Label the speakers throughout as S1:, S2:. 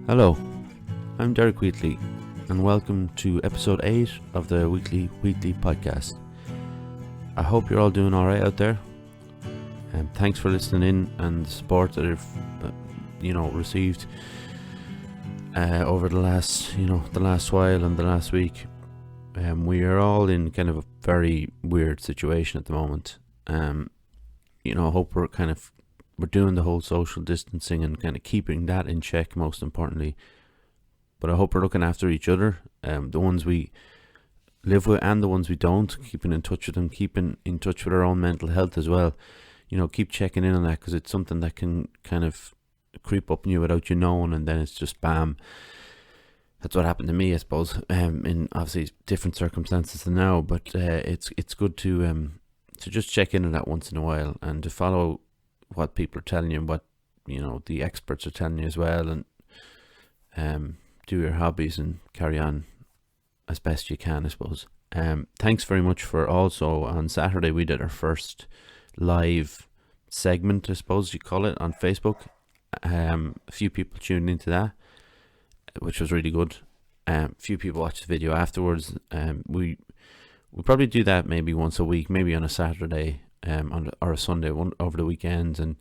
S1: Hello, I'm Derek Wheatley, and welcome to episode 8 of the Wheatley podcast. I hope you're all doing alright out there, and thanks for listening in and the support that I've received over the last while and the last week. We are all in kind of a very weird situation at the moment. I hope we're doing the whole social distancing and kind of keeping that in check, most importantly. But I hope we're looking after each other, the ones we live with and the ones we don't, keeping in touch with them, keeping in touch with our own mental health as well. Keep checking in on that, because it's something that can kind of creep up on you without you knowing, and then it's just bam. That's what happened to me, I suppose, in obviously different circumstances than now. But it's good to just check in on that once in a while, and to follow what people are telling you and what the experts are telling you as well, and do your hobbies and carry on as best you can, I suppose. Thanks very much for also on Saturday we did our first live segment, I suppose you call it, on Facebook. A few people tuned into that, which was really good. A few people watched the video afterwards. We'll probably do that maybe once a week, maybe on a Saturday, or a Sunday, one over the weekends. And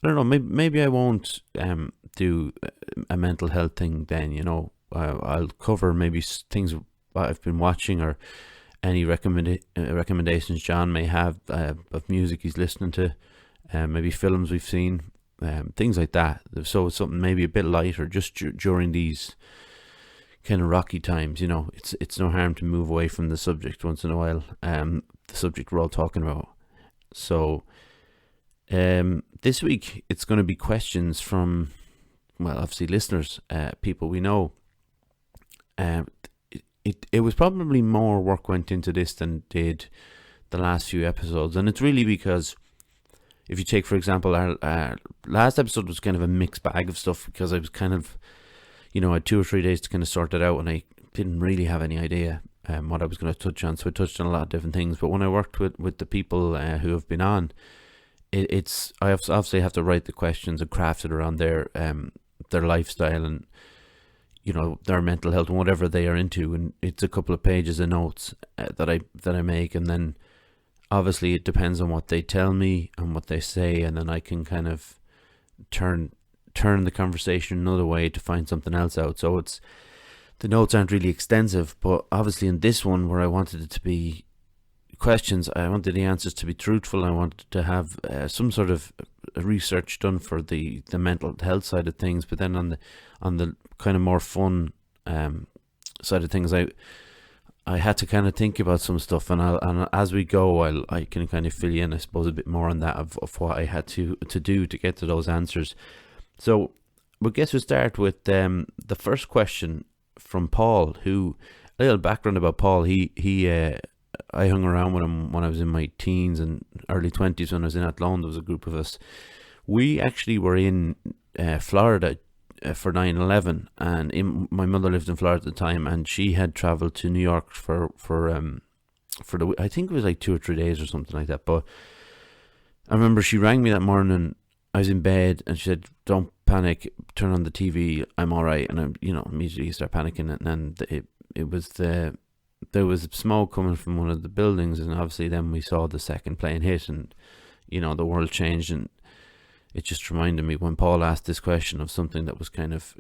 S1: I don't know, maybe I won't do a mental health thing then. I'll cover maybe things I've been watching, or any recommendations John may have of music he's listening to, maybe films we've seen, things like that. So something maybe a bit lighter just during these kind of rocky times. It's no harm to move away from the subject once in a while, the subject we're all talking about. So this week it's going to be questions from, well, obviously listeners, people we know. It was probably more work went into this than did the last few episodes, and it's really because if you take, for example, our last episode was kind of a mixed bag of stuff, because I was kind of, I had 2 or 3 days to kind of sort it out, and I didn't really have any idea what I was going to touch on. So I touched on a lot of different things. But when I worked with the people who have been on, I obviously have to write the questions and craft it around their lifestyle and their mental health and whatever they are into. And it's a couple of pages of notes that I make, and then obviously it depends on what they tell me and what they say, and then I can kind of turn the conversation another way to find something else out. So the notes aren't really extensive, but obviously in this one, where I wanted it to be questions, I wanted the answers to be truthful. I wanted to have some sort of research done for the mental health side of things, but then on the kind of more fun side of things, I had to kind of think about some stuff, and as we go, I can kind of fill you in, I suppose, a bit more on that of what I had to do to get to those answers. So I guess we'll start with the first question from Paul, who, a little background about Paul. I hung around with him when I was in my teens and early 20s. When I was in Athlone, there was a group of us. We actually were in Florida for 9/11, and my mother lived in Florida at the time, and she had travelled to New York for the, I think it was like 2 or 3 days or something like that. But I remember she rang me that morning. I was in bed, and she said, "Don't panic, turn on the TV, I'm alright." And I immediately start panicking, and then there was smoke coming from one of the buildings, and obviously then we saw the second plane hit, and the world changed. And it just reminded me, when Paul asked this question, of something that was kind of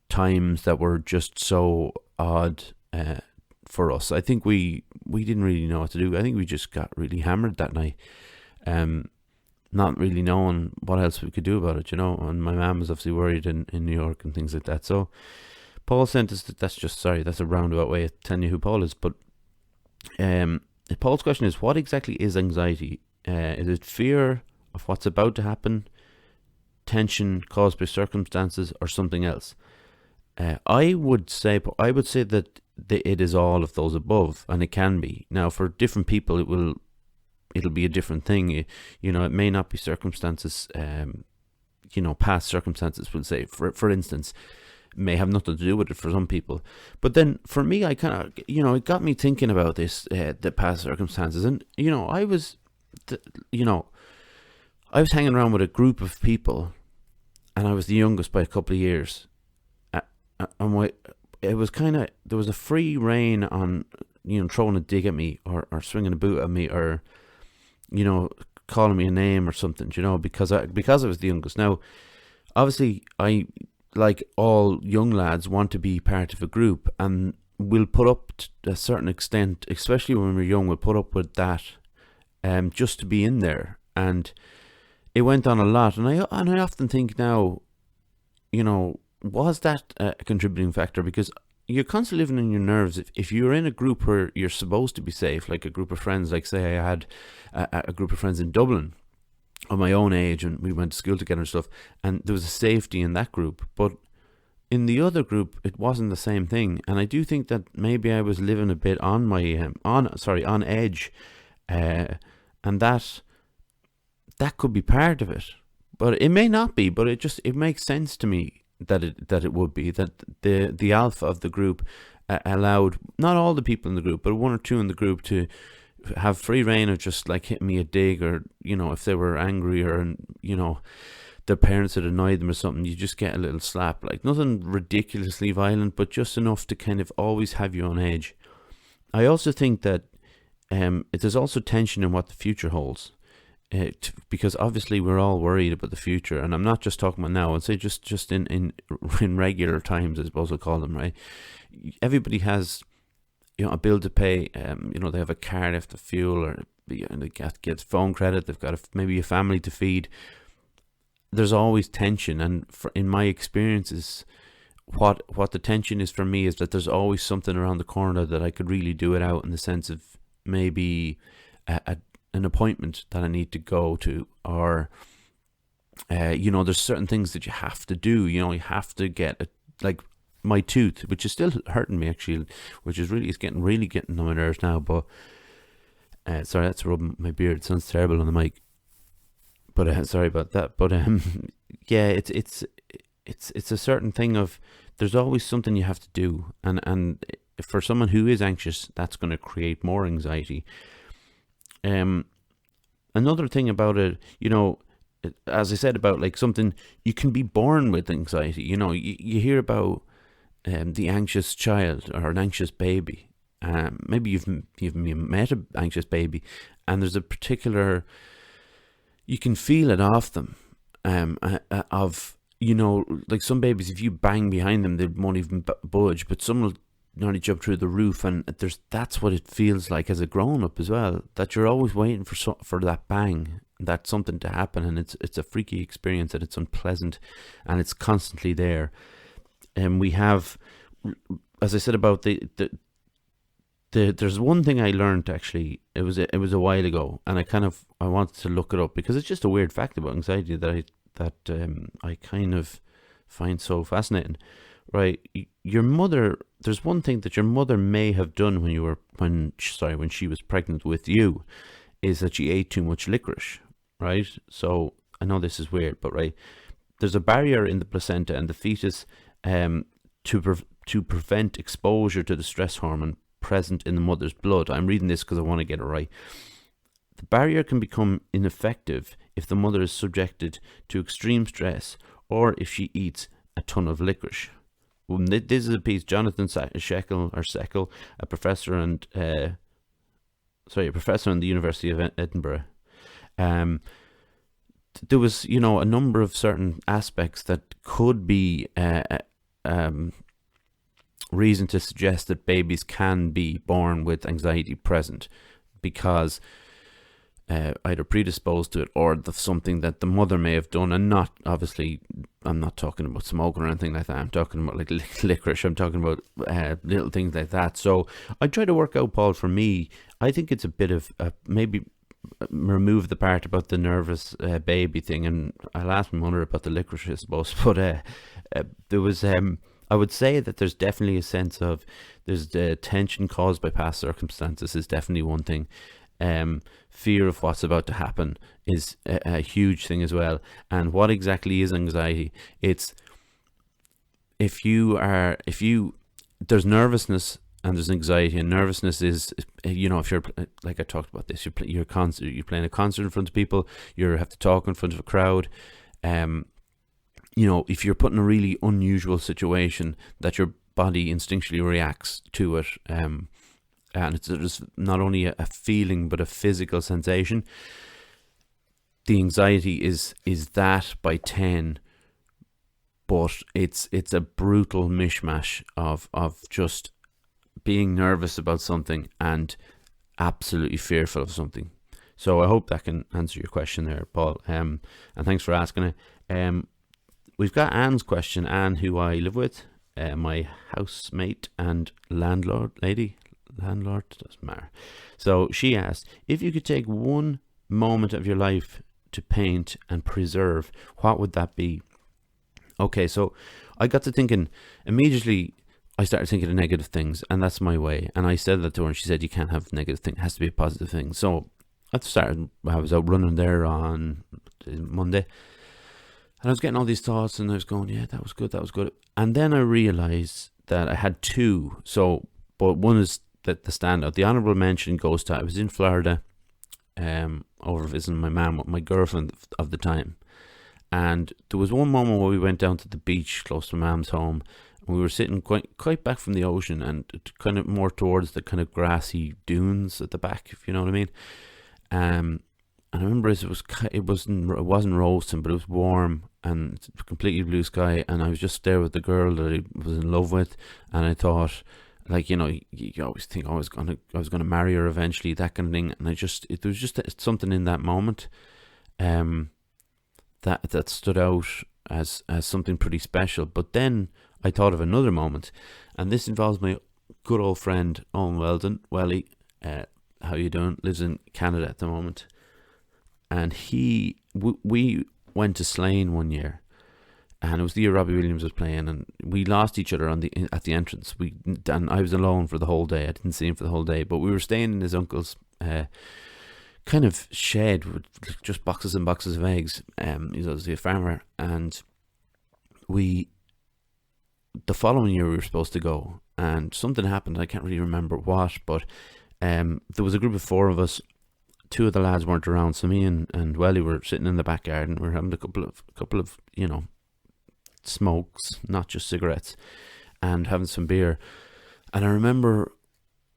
S1: times that were just so odd for us. I think we didn't really know what to do. I think we just got really hammered that night, not really knowing what else we could do about it, and my mum was obviously worried in New York and things like that. So Paul sent us that's a roundabout way of telling you who Paul is. But Paul's question is, what exactly is anxiety? Is it fear of what's about to happen, tension caused by circumstances, or something else? I would say that it is all of those above, and it can be. Now, for different people, it'll be a different thing. It may not be circumstances. Past circumstances, we'll say, for instance, may have nothing to do with it for some people. But then for me, I kind of, it got me thinking about this, the past circumstances. And, I was hanging around with a group of people, and I was the youngest by a couple of years. it was kind of, there was a free rein on, throwing a dig at me, or swinging a boot at me, or, calling me a name or something, because I was the youngest. Now, obviously, I, like all young lads, want to be part of a group, and we'll put up to a certain extent, especially when we're young, we'll put up with that, just to be in there. And it went on a lot, and I often think now, was that a contributing factor? Because you're constantly living in your nerves. If you're in a group where you're supposed to be safe, like a group of friends, like say I had a group of friends in Dublin of my own age, and we went to school together and stuff, and there was a safety in that group, but in the other group it wasn't the same thing. And I do think that maybe I was living a bit on my on edge, and that could be part of it, but it may not be. But it makes sense to me that it would be, that the alpha of the group allowed not all the people in the group, but one or two in the group to have free reign of just like hitting me a dig, or if they were angry, or their parents had annoyed them or something, you just get a little slap, like nothing ridiculously violent, but just enough to kind of always have you on edge. I also think that there's also tension in what the future holds. Because obviously we're all worried about the future, and I'm not just talking about now. I'd say just in regular times, I suppose I'll call them, right? Everybody has, a bill to pay. They have a car, they have to fuel, or they get phone credit. They've got maybe a family to feed. There's always tension, and in my experiences, what the tension is for me is that there's always something around the corner that I could really do it out, in the sense of maybe an appointment that I need to go to, or there's certain things that you have to do. You have to get like my tooth, which is still hurting me actually, which is really getting on my nerves now. But sorry, that's rubbing my beard. It sounds terrible on the mic, but sorry about that. But yeah, it's a certain thing of, there's always something you have to do, and for someone who is anxious, that's going to create more anxiety. Another thing about it, as I said, about like something, you can be born with anxiety. You hear about the anxious child or an anxious baby. Maybe you've met an anxious baby, and there's a particular, you can feel it off them. Like some babies, if you bang behind them, they won't even budge, but some will nearly jump through the roof, and that's what it feels like as a grown-up as well, that you're always waiting for that bang, that something to happen, and it's a freaky experience, and it's unpleasant, and it's constantly there. And we have, as I said about there's one thing I learned, actually. It was a while ago, and I wanted to look it up, because it's just a weird fact about anxiety that I kind of find so fascinating. Right, your mother. There's one thing that your mother may have done when she was pregnant with you, is that she ate too much licorice. Right. So I know this is weird, but right, there's a barrier in the placenta and the fetus, to prevent exposure to the stress hormone present in the mother's blood. I'm reading this because I want to get it right. The barrier can become ineffective if the mother is subjected to extreme stress, or if she eats a ton of licorice. This is a piece, Jonathan Seckel, a professor in the University of Edinburgh. There was, a number of certain aspects that could be reason to suggest that babies can be born with anxiety present, because either predisposed to it, or something that the mother may have done. And not, obviously, I'm not talking about smoking or anything like that. I'm talking about like licorice. I'm talking about little things like that. So I try to work out, Paul, for me, I think it's a bit of maybe remove the part about the nervous baby thing, and I'll ask my mother about the licorice, I suppose. But there was I would say that there's definitely a sense of, there's the tension caused by past circumstances is definitely one thing. Fear of what's about to happen is a huge thing as well. And what exactly is anxiety? It's there's nervousness and there's anxiety. And nervousness is, if you're, like I talked about this, you're playing a concert in front of people, you have to talk in front of a crowd. If you're put in a really unusual situation that you're body instinctually reacts to it, and it's just not only a feeling but a physical sensation. The anxiety is that by 10, but it's a brutal mishmash of just being nervous about something and absolutely fearful of something. So I hope that can answer your question there, Paul. And thanks for asking it. We've got Anne's question. Anne, who I live with, my housemate and landlord, doesn't matter. So she asked, if you could take one moment of your life to paint and preserve, what would that be? Okay, so I got to thinking immediately. I started thinking of negative things, and that's my way. And I said that to her, and she said, you can't have negative things, it has to be a positive thing. So I was out running there on Monday, and I was getting all these thoughts, and I was going, yeah, that was good. And then I realized that I had two. So, but one is that the standout. The honorable mention goes to, I was in Florida, over visiting my mum with my girlfriend of the time. And there was one moment where we went down to the beach close to my mum's home. And we were sitting quite back from the ocean, and kind of more towards the kind of grassy dunes at the back, if you know what I mean. And I remember it wasn't roasting, but it was warm and completely blue sky. And I was just there with the girl that I was in love with, and I thought, like, you always think I was gonna marry her eventually, that kind of thing. And there was just something in that moment, that stood out as something pretty special. But then I thought of another moment, and this involves my good old friend Owen Weldon. Welly, how you doing? Lives in Canada at the moment, and we went to Slane one year, and it was the year Robbie Williams was playing, and we lost each other at the entrance. And I was alone for the whole day. I didn't see him for the whole day, but we were staying in his uncle's kind of shed with just boxes and boxes of eggs. He's obviously a farmer, and the following year we were supposed to go, and something happened. I can't really remember what, but there was a group of 4 of us. 2 of the lads weren't around, so me and Welly were sitting in the back garden. We were having a couple of smokes, not just cigarettes, and having some beer. And I remember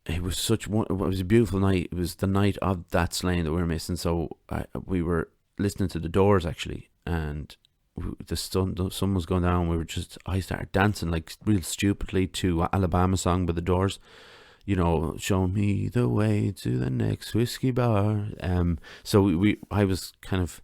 S1: it was it was a beautiful night. It was the night of that Slane that we were missing. So we were listening to the Doors actually, and the sun was going down. I started dancing like real stupidly to Alabama song by the Doors. Show me the way to the next whiskey bar. So I was kind of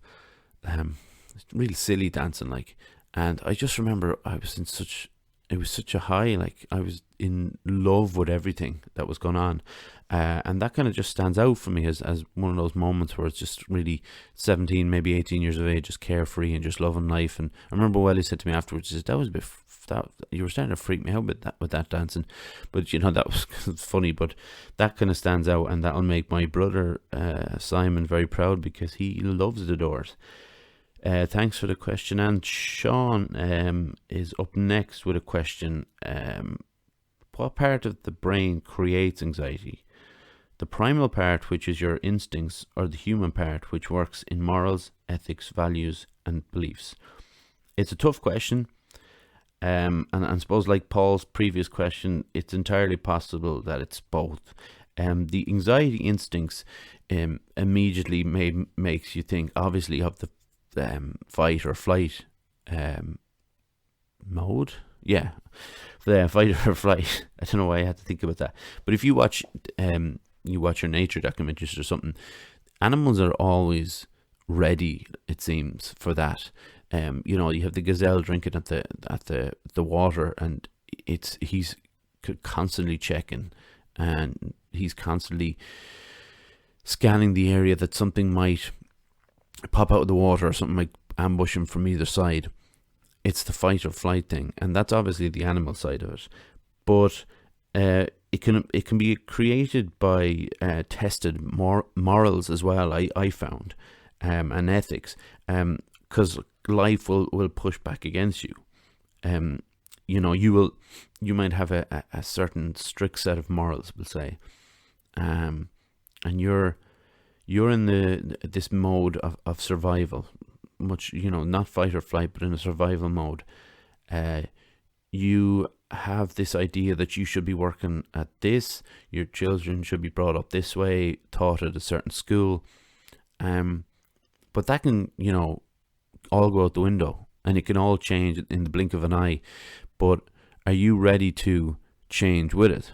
S1: real silly dancing, like, and I just remember it was such a high, like I was in love with everything that was going on, and that kind of just stands out for me as one of those moments where it's just really 17, maybe 18 years of age, just carefree and just loving life. And I remember Welly said to me afterwards, that was a bit that you were starting to freak me out with that dancing, but that was funny. But that kind of stands out, and that'll make my brother Simon very proud, because he loves the Doors. Thanks for the question. And Sean is up next with a question. What part of the brain creates anxiety? The primal part, which is your instincts, or the human part, which works in morals, ethics, values, and beliefs? It's a tough question. And I suppose, like Paul's previous question, it's entirely possible that it's both. The anxiety instincts immediately makes you think, obviously, of the fight or flight mode. Yeah, the fight or flight. I don't know why I had to think about that. But if you watch your nature documentaries or something, animals are always ready, it seems, for that. You have the gazelle drinking at the water, and he's constantly checking, and he's constantly scanning the area that something might pop out of the water, or something might ambush him from either side. It's the fight or flight thing, and that's obviously the animal side of it. But it can be created by tested morals as well. I found and ethics, because life will push back against you. You might have a certain strict set of morals, we'll say, and you're in this mode of survival, much, not fight or flight, but in a survival mode. You have this idea that you should be working at this, your children should be brought up this way, taught at a certain school. But that can, all go out the window, and it can all change in the blink of an eye. But are you ready to change with it?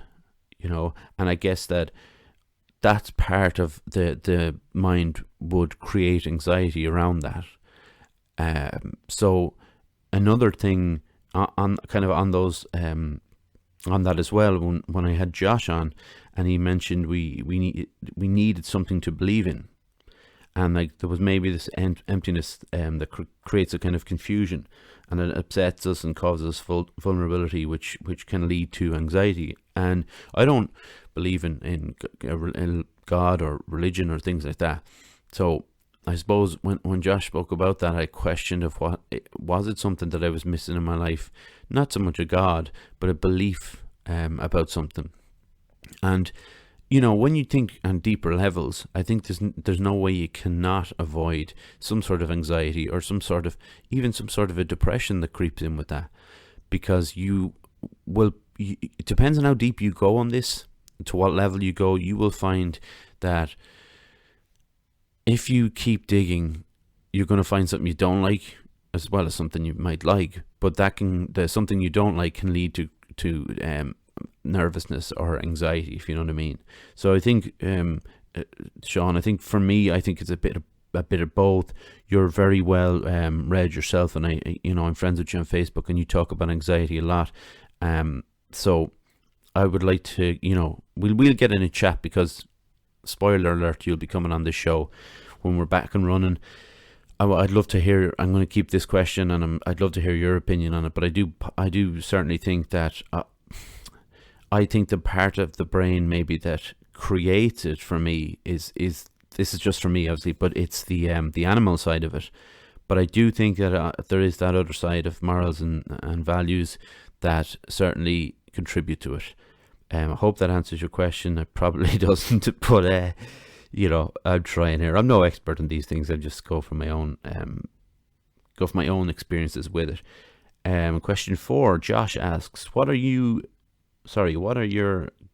S1: And I guess that's part of the mind would create anxiety around that. So another thing on those on that as well, when I had Josh on, and he mentioned we needed something to believe in, and like there was maybe this emptiness that creates a kind of confusion, and it upsets us and causes vulnerability, which can lead to anxiety. And I don't believe in God or religion or things like that. So I suppose when Josh spoke about that, I questioned of what was it something that I was missing in my life, not so much a God, but a belief about something. And when you think on deeper levels, I think there's no way you cannot avoid some sort of anxiety or some sort of a depression that creeps in with that, because it depends on how deep you go on this, to what level you go. You will find that if you keep digging, you're going to find something you don't like as well as something you might like. But something you don't like can lead to nervousness or anxiety, if you know what I mean. So I think, Sean, I think for me, I think it's a bit of both. You're very well read yourself, and I'm friends with you on Facebook, and you talk about anxiety a lot. So I would like to, we'll get in a chat, because spoiler alert, you'll be coming on this show when we're back and running. I'd love to hear. I'm going to keep this question, and I'd love to hear your opinion on it. But I do certainly think that I think the part of the brain maybe that creates it for me is this is just for me, obviously, but it's the animal side of it. But I do think that there is that other side of morals and values that certainly contribute to it. I hope that answers your question. It probably doesn't, but I'm trying here. I'm no expert in these things. I just go from my own experiences with it. Question 4, Josh asks, what are your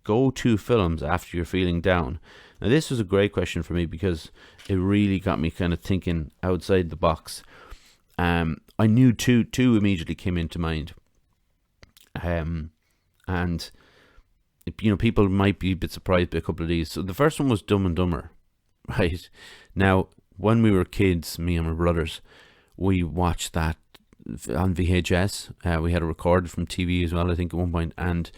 S1: go-to films after you're feeling down? Now, this was a great question for me, because it really got me kind of thinking outside the box. I knew two immediately came into mind. And people might be a bit surprised by a couple of these. So the first one was Dumb and Dumber, right? Now, when we were kids, me and my brothers, we watched that on VHS. We had it recorded from TV as well, I think, at one point, and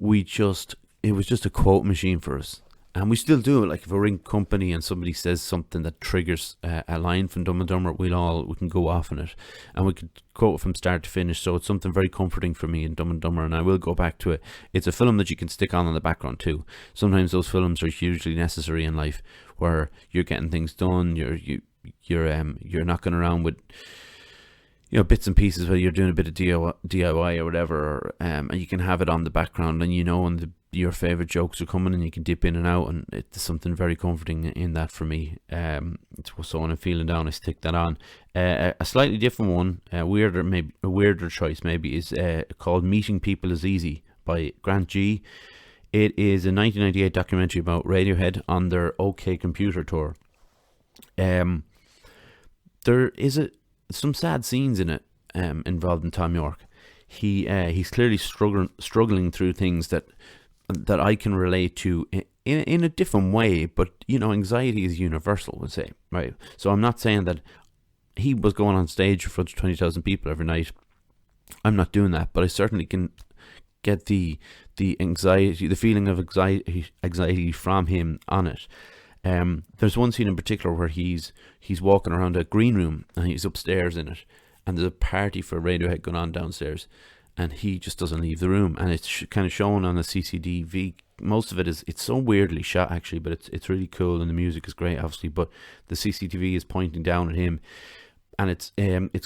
S1: it was just a quote machine for us. And we still do it. Like, if we're in company and somebody says something that triggers a line from Dumb and Dumber, we can go off on it, and we could quote it from start to finish. So it's something very comforting for me in Dumb and Dumber, and I will go back to it. It's a film that you can stick on in the background too. Sometimes those films are hugely necessary in life, where you're getting things done. You're knocking around with bits and pieces, where you're doing a bit of DIY or whatever, and you can have it on the background, and your favorite jokes are coming, and you can dip in and out, and it's something very comforting in that for me. So when I'm feeling down, I stick that on. A slightly different one, a weirder choice maybe, is called Meeting People is Easy by Grant G. It is a 1998 documentary about Radiohead on their OK Computer tour. There is some sad scenes in it involving Tom York. He's clearly struggling through things that I can relate to in a different way, but anxiety is universal, we'll say, right? So I'm not saying that he was going on stage in front of 20,000 people every night. I'm not doing that, but I certainly can get the anxiety, the feeling of anxiety from him on it. There's one scene in particular where he's walking around a green room, and he's upstairs in it, and there's a party for Radiohead going on downstairs, and he just doesn't leave the room, and it's kind of shown on the CCTV. Most of it's so weirdly shot, actually, but it's really cool, and the music is great, obviously, but the CCTV is pointing down at him, and it's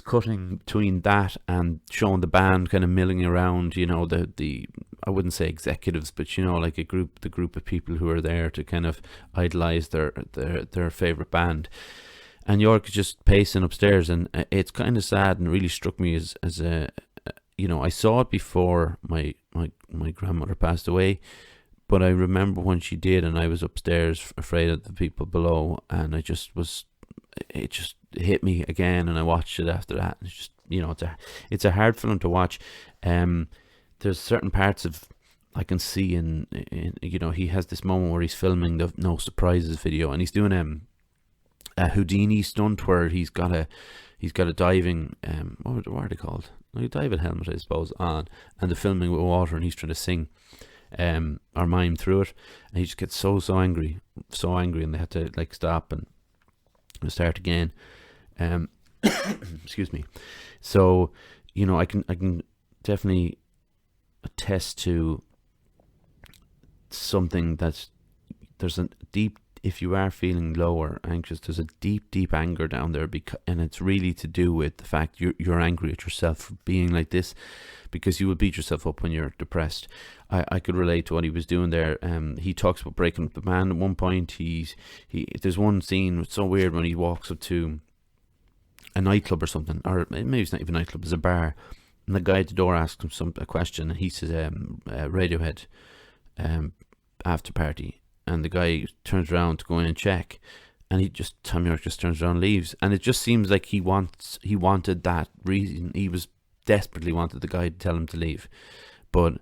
S1: cutting between that and showing the band kind of milling around, the I wouldn't say executives, but like the group of people who are there to kind of idolize their favorite band. And York is just pacing upstairs, and it's kind of sad, and really struck me as I saw it before my grandmother passed away, but I remember when she did, and I was upstairs afraid of the people below, and it just hit me again, and I watched it after that. And it's just, it's a hard film to watch. There's certain parts of I can see in he has this moment where he's filming the No Surprises video, and he's doing a Houdini stunt where he's got a diving what are they called? A diving helmet, I suppose, on, and they're filming with water, and he's trying to sing or mime through it, and he just gets so angry, and they had to like stop and start again. Excuse me. So I can definitely attest to something that there's a deep, if you are feeling low or anxious, there's a deep anger down there, and it's really to do with the fact you're angry at yourself for being like this, because you will beat yourself up when you're depressed. I could relate to what he was doing there. He talks about breaking up the band at one point. There's one scene, it's so weird, when he walks up to a nightclub or something, or maybe it's not even a nightclub, it's a bar, and the guy at the door asks him a question, and he says Radiohead after party, and the guy turns around to go in and check, and Tom York just turns around and leaves, and it just seems like he wanted that reason. He was desperately wanted the guy to tell him to leave, but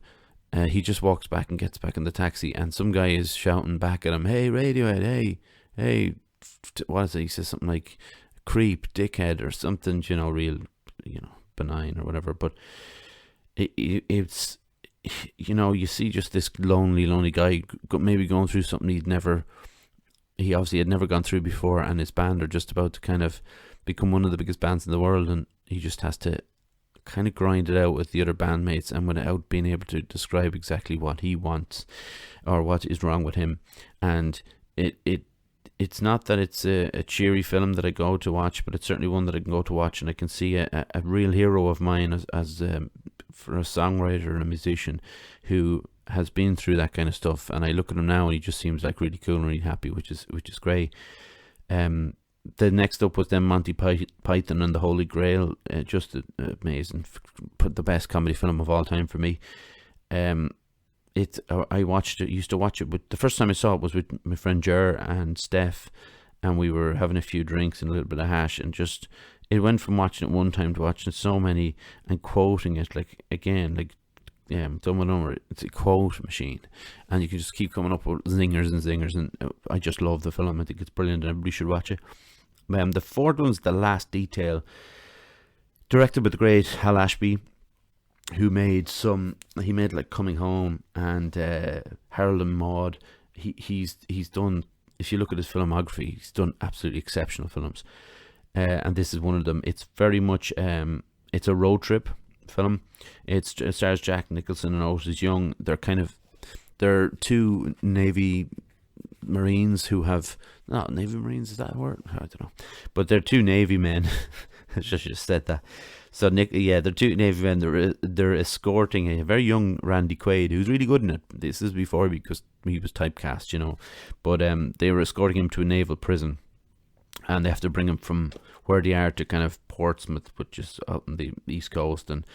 S1: he just walks back and gets back in the taxi, and some guy is shouting back at him, "Hey Radiohead, hey, what is it?" He says something like "creep, dickhead," or something, real, benign or whatever. But it's you see just this lonely guy maybe going through something he obviously had never gone through before, and his band are just about to kind of become one of the biggest bands in the world, and he just has to kind of grind it out with the other bandmates, and without being able to describe exactly what he wants or what is wrong with him. And it's not that it's a cheery film that I go to watch, but it's certainly one that I can go to watch, and I can see a real hero of mine as for a songwriter and a musician who has been through that kind of stuff. And I look at him now, and he just seems like really cool and really happy, which is great. The next up was then Monty Python and the Holy Grail, just amazing, the best comedy film of all time for me. I watched it, used to watch it, but the first time I saw it was with my friend Jer and Steph, and we were having a few drinks and a little bit of hash, and just it went from watching it one time to watching it so many and quoting it it's a quote machine, and you can just keep coming up with zingers, and I just love the film. I think it's brilliant, and everybody should watch it. The fourth one's The Last Detail, directed by the great Hal Ashby, who made like Coming Home and Harold and Maude. He's done, if you look at his filmography, he's done absolutely exceptional films, and this is one of them. It's very much it's a road trip film. It stars Jack Nicholson and Otis Young. They're two Navy Marines who have, not Navy Marines, is that a word? I don't know, but they're two Navy men. I should have said that. So they're two Navy men. They're escorting a very young Randy Quaid, who's really good in it. This is before, because he was typecast, but they were escorting him to a naval prison, and they have to bring him from where they are to kind of Portsmouth, which is out on the East Coast. And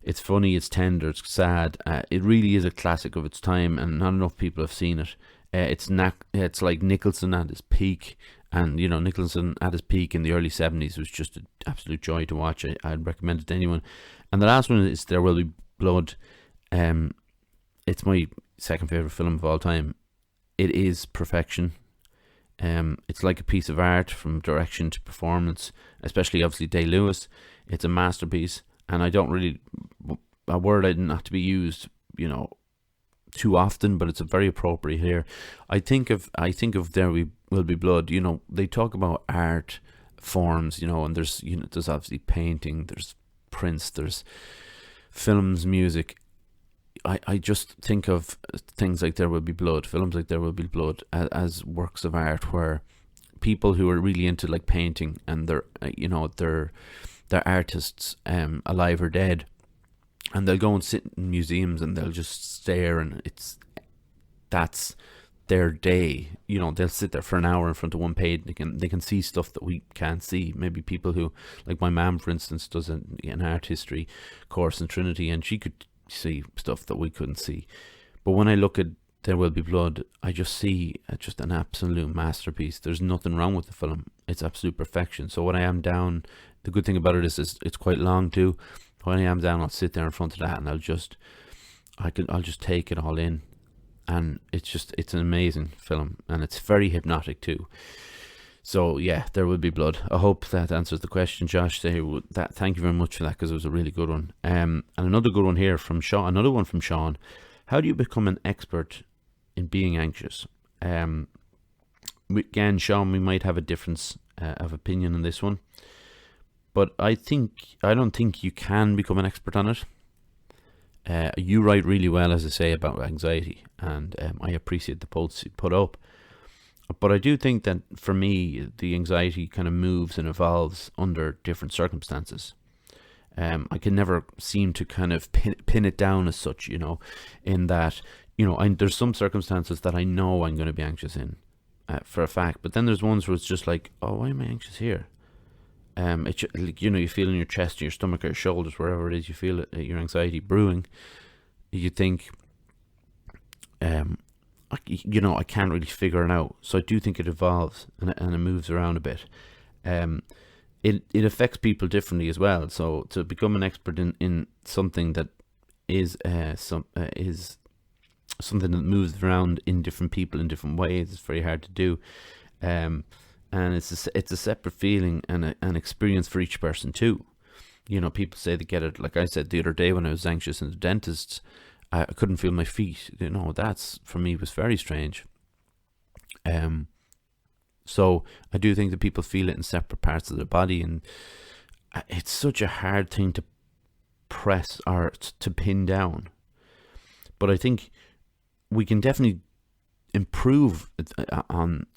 S1: it's funny, it's tender, it's sad. It really is a classic of its time, and not enough people have seen it. It's like Nicholson at his peak, and Nicholson at his peak in the early 70s was just an absolute joy to watch. I'd recommend it to anyone. And the last one is There Will Be Blood. It's my second favourite film of all time. It is perfection. It's like a piece of art from direction to performance, especially obviously Day-Lewis. It's a masterpiece, and a word not to be used, too often, but it's a very appropriate here. I think of There Will Be Blood. They talk about art forms, and there's there's obviously painting, there's prints, there's films, music. I just think of things like There Will Be Blood, films like There Will Be Blood, as works of art where people who are really into like painting, and they're artists, alive or dead, and they'll go and sit in museums and they'll just stare, and that's their day. You know, they'll sit there for an hour in front of one page. They can see stuff that we can't see. Maybe people who, like my mum, for instance, does an art history course in Trinity, and she could see stuff that we couldn't see. But when I look at There Will Be Blood, I just see just an absolute masterpiece. There's nothing wrong with the film. It's absolute perfection. So when I am down, the good thing about it is it's quite long too. When I am down, I'll sit there in front of that and I'll just take it all in. And it's an amazing film, and it's very hypnotic too. So yeah, There Will Be Blood. I hope that answers the question, Josh. Thank you very much for that, because it was a really good one. And another good one here from Sean. Another one from Sean. How do you become an expert in being anxious? Again, Sean, we might have a difference of opinion on this one, but I don't think you can become an expert on it. You write really well, as I say, about anxiety, and I appreciate the posts you put up. But I do think that for me, the anxiety kind of moves and evolves under different circumstances. I can never seem to kind of pin it down as such, in that, there's some circumstances that I know I'm going to be anxious in for a fact. But then there's ones where it's just like, oh, why am I anxious here? You feel in your chest, your stomach, or your shoulders, wherever it is you feel it, your anxiety brewing. You think, I can't really figure it out. So I do think it evolves and it moves around a bit. It affects people differently as well. So to become an expert in something that is something that moves around in different people in different ways, it's very hard to do. And it's a separate feeling and an experience for each person too. People say they get it. Like I said the other day when I was anxious in the dentist, I couldn't feel my feet. That's, for me, was very strange. So I do think that people feel it in separate parts of their body, and it's such a hard thing to press or to pin down. But I think we can definitely improve on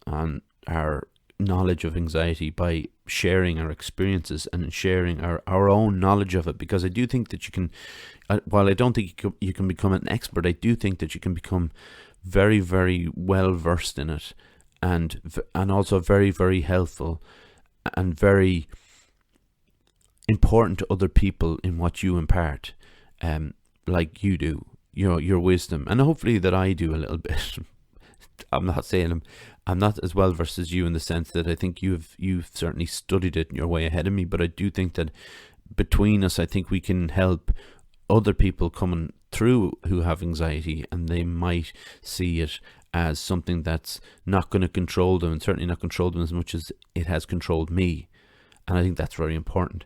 S1: our knowledge of anxiety by sharing our experiences and sharing our own knowledge of it, because I do think that you can, while I don't think you can become an expert, I do think that you can become very, very well versed in it, and also very, very helpful and very important to other people in what you impart, like you do, your wisdom, and hopefully that I do a little bit. I'm not saying I'm not as well versed as you, in the sense that I think you've certainly studied it and you're way ahead of me, but I do think that between us, I think we can help other people coming through who have anxiety, and they might see it as something that's not going to control them, and certainly not control them as much as it has controlled me. And I think that's very important.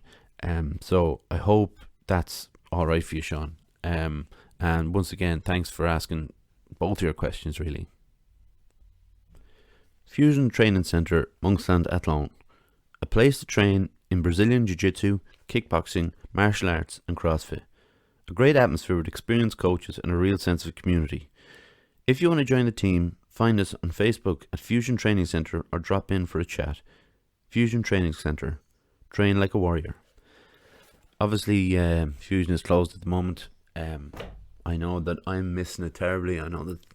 S1: So I hope that's all right for you, Sean. And once again, thanks for asking both your questions, really. Fusion Training Centre, Monkland Athlone. A place to train in Brazilian Jiu-Jitsu, kickboxing, martial arts and CrossFit. A great atmosphere with experienced coaches and a real sense of community. If you want to join the team, find us on Facebook at Fusion Training Centre or drop in for a chat. Fusion Training Centre. Train like a warrior. Obviously, Fusion is closed at the moment. I know that I'm missing it terribly. I know that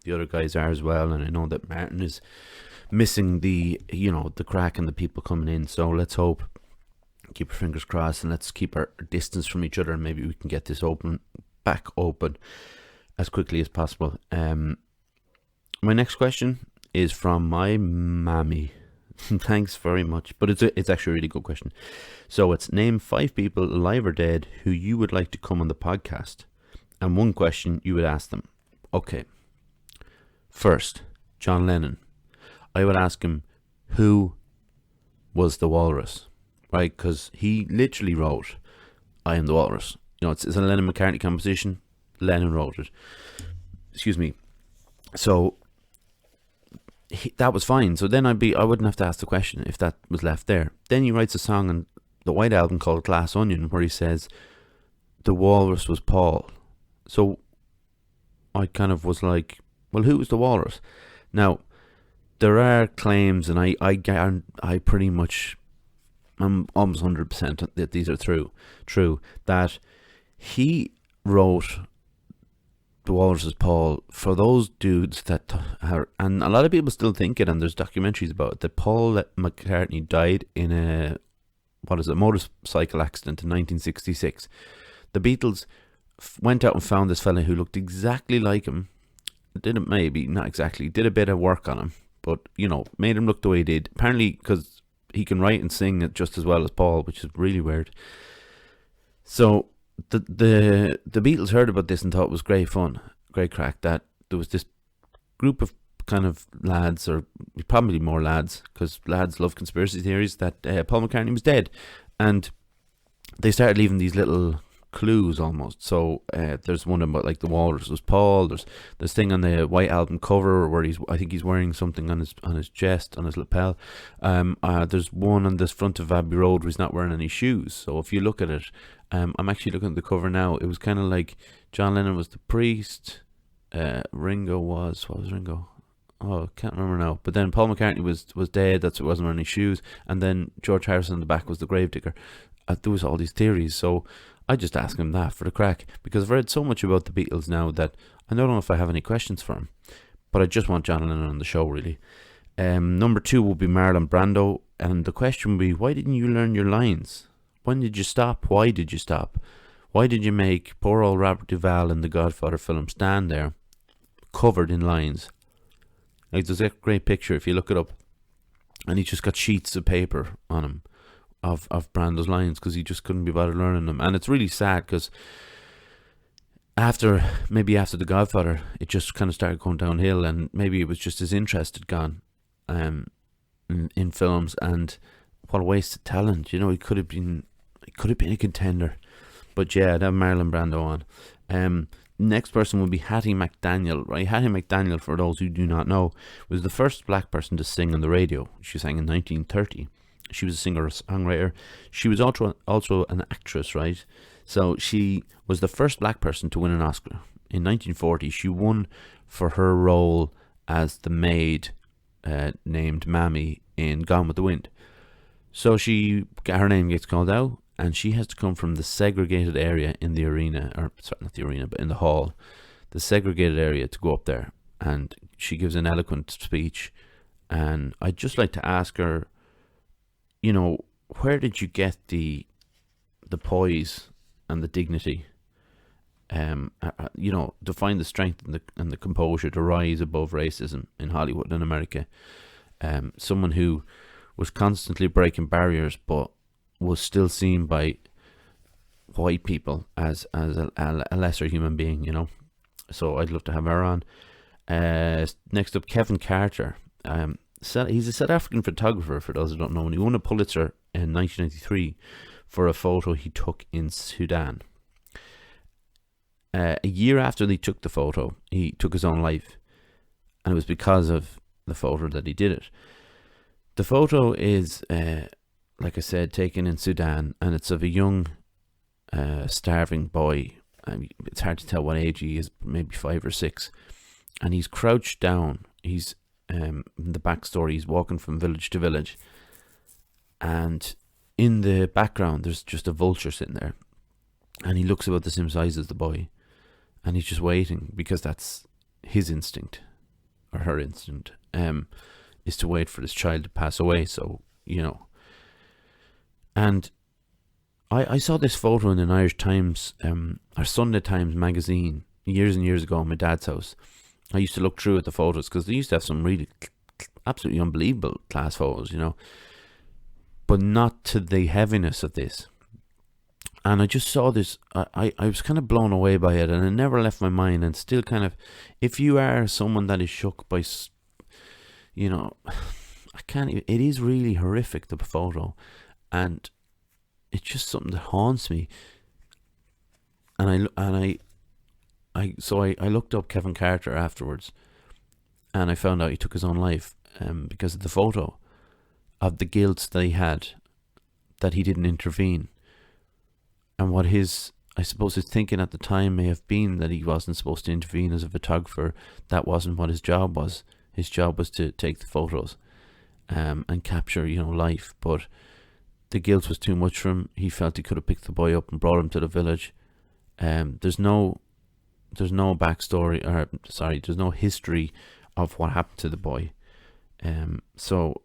S1: the other guys are as well, and I know that Martin is missing the crack and the people coming in. So let's hope, keep our fingers crossed, and let's keep our distance from each other, and maybe we can get this back open as quickly as possible. My next question is from my mammy. Thanks very much, but it's actually a really good question. So it's: name 5 people, alive or dead, who you would like to come on the podcast, and 1 question you would ask them. Okay. First, John Lennon. I would ask him, who was the walrus? Right, because he literally wrote I Am the Walrus. It's a Lennon-McCartney composition. Lennon wrote it. Excuse me. So that was fine. So then I wouldn't have to ask the question if that was left there. Then he writes a song on the White Album called Glass Onion, where he says the walrus was Paul. So I kind of was like, well, who was the walrus? Now, there are claims, and I pretty much, I'm almost 100% that these are true, that he wrote The Walrus is Paul. For those dudes that are, and a lot of people still think it, and there's documentaries about it, that Paul McCartney died in a motorcycle accident in 1966. The Beatles went out and found this fella who looked exactly like him. Did a bit of work on him, but made him look the way he did. Apparently, because he can write and sing it just as well as Paul, which is really weird. So the Beatles heard about this and thought it was great fun, great crack, that there was this group of kind of lads, or probably more lads, because lads love conspiracy theories, that Paul McCartney was dead, and they started leaving these little clues almost. So there's one about like the Walrus was Paul. There's this thing on the White Album cover where I think he's wearing something on his chest, on his lapel. There's one on the front of Abbey Road where he's not wearing any shoes. So if you look at it, I'm actually looking at the cover now. It was kind of like John Lennon was the priest. Ringo was, what was Ringo? Oh, I can't remember now. But then Paul McCartney was dead. That's why he wasn't wearing any shoes. And then George Harrison in the back was the gravedigger. There was all these theories. So I just asked him that for the crack, because I've read so much about the Beatles now that I don't know if I have any questions for him. But I just want John Lennon on the show, really. Number 2 will be Marlon Brando. And the question will be, why didn't you learn your lines? When did you stop? Why did you stop? Why did you make poor old Robert Duvall in the Godfather film stand there, covered in lines? Like, there's a great picture if you look it up, and he just got sheets of paper on him of Brando's lines, because he just couldn't be bothered learning them. And it's really sad, because after the Godfather, it just kind of started going downhill, and maybe it was just his interest had gone in films. And what a waste of talent. He could have been a contender. But yeah, I'd have Marlon Brando on. Next person will be Hattie McDaniel, right? Hattie McDaniel, for those who do not know, was the first black person to sing on the radio. She sang in 1930. She was a singer-songwriter. She was also an actress, right? So she was the first black person to win an Oscar. In 1940, she won for her role as the maid named Mammy in Gone with the Wind. So her name gets called out, and she has to come from the segregated area in the arena, or sorry, not the arena, but in the hall, the segregated area, to go up there. And she gives an eloquent speech. And I'd just like to ask her, where did you get the poise and the dignity, to find the strength and the composure to rise above racism in Hollywood and America? Someone who was constantly breaking barriers, but was still seen by white people as a lesser human being, So I'd love to have her on. Next up, Kevin Carter. He's a South African photographer, for those who don't know, and he won a Pulitzer in 1993 for a photo he took in Sudan. A year after he took the photo, he took his own life, and it was because of the photo that he did it. The photo is, like I said, taken in Sudan, and it's of a young, starving boy. It's hard to tell what age he is, maybe 5 or 6, and he's crouched down. He's the backstory, he's walking from village to village, and in the background there's just a vulture sitting there, and he looks about the same size as the boy, and he's just waiting, because that's his instinct, or her instinct, is to wait for this child to pass away. So and I saw this photo in an Irish Times or Sunday Times magazine years and years ago in my dad's house. I used to look through at the photos, because they used to have some really absolutely unbelievable class photos, but not to the heaviness of this. And I just saw this, I was kind of blown away by it, and it never left my mind. And still kind of, if you are someone that is shook by, it is really horrific, the photo, and it's just something that haunts me. And I looked up Kevin Carter afterwards, and I found out he took his own life because of the photo, of the guilt that he had, that he didn't intervene, and what his thinking at the time may have been, that he wasn't supposed to intervene as a photographer. That wasn't what his job was. His job was to take the photos and capture, life. But the guilt was too much for him. He felt he could have picked the boy up and brought him to the village. There's no backstory, or sorry, there's no history of what happened to the boy. So